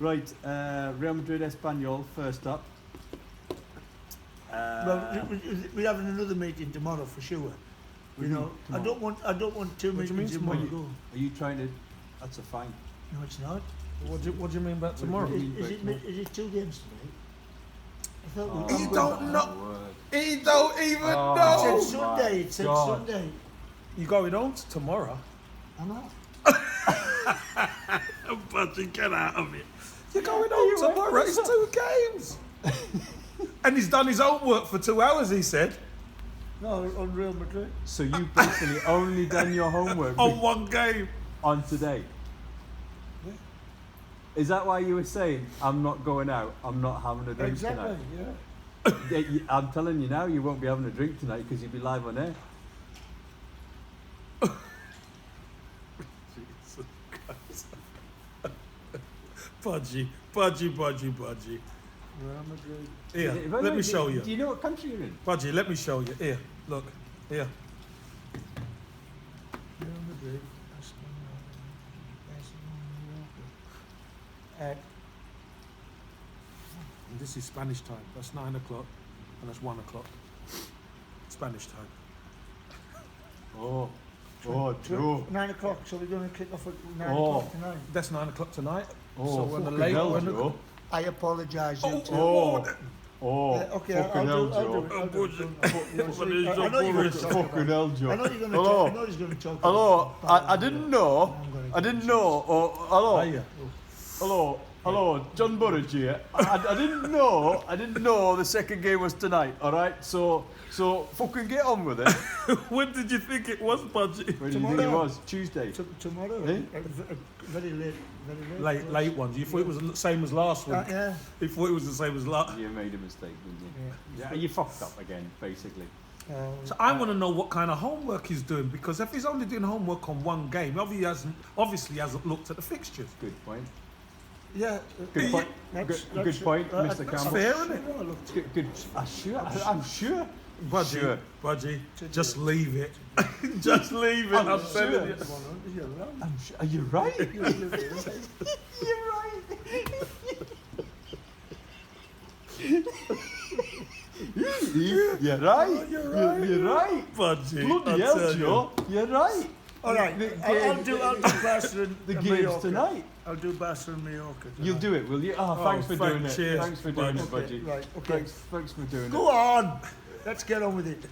Right, Real Madrid Espanyol first up. Well, we're having another meeting tomorrow for sure. You know, I don't want two What do you meetings mean in one tomorrow? go. Are you trying to? That's a fine. No, it's not. What do you mean about tomorrow? do you- Is it 2 games tonight? I thought Oh, we He were don't going know. my word. He don't even Oh. back. know. It said Sunday. It said God. Sunday. You going on tomorrow? I'm not. Budgie, get out of it. You're going on tomorrow. It's 2 games. And he's done his homework for 2 hours, he said. No, on Real Madrid. So you basically only done your homework On 1 game. on today. Is that why you were saying, I'm not going out, I'm not having a drink Exactly, tonight? yeah. I'm telling you now, you won't be having a drink tonight because you'll be live on air. Jesus Christ. Budgie. Real Madrid. Here, If I let know- me show you. Do you know what country you're in? Budgie, let me show you. Here, look. Here. Real Madrid. And this is Spanish time. That's 9 o'clock, and that's 1 o'clock. Spanish time. Oh, Joe. 9 o'clock, so we're going to kick off at 9 Oh. o'clock tonight. That's 9 o'clock tonight. Oh, so when the fucking late hell, when the, Joe. I apologise, you two. Oh, Okay, fucking I'll hell, do Joe. it. I'll do it. What is I know you're going to talk about Fucking hell, Joe. I know you're going to Hello. talk. I know he's going to talk. Hello, about I didn't know. I didn't know. Oh, hello. Hiya. Hello, John Burridge here. I didn't know the second game was tonight, alright? So fucking get on with it. When did you think it was, Budgie? When do you think it was? Tuesday. Tomorrow. Eh? Very late. Late ones. You thought it was the same as last week. Yeah. You thought it was the same as last. You made a mistake, didn't you? Yeah, you fucked up again, basically. So I want to know what kind of homework he's doing, because if he's only doing homework on 1 game, obviously hasn't looked at the fixtures. Good point. Yeah. Good point. Good point, Mr. That's Campbell. fair, isn't it? Good. I'm sure. Budgie, Sure. Budgie, just leave it. Just leave it. I'm telling you. I'm sure. Are you right? You're right. You're right. You're right. Budgie. Bloody hell, Joe. You're right. All right. I'll do Barcelona. The and game's Mallorca. tonight. I'll do Barcelona and Mallorca. You'll do it, will you? Oh, thanks for doing it. cheers. Thanks for doing it, Okay, Budgie. right, okay. Thanks for doing it. Go on. Let's get on with it.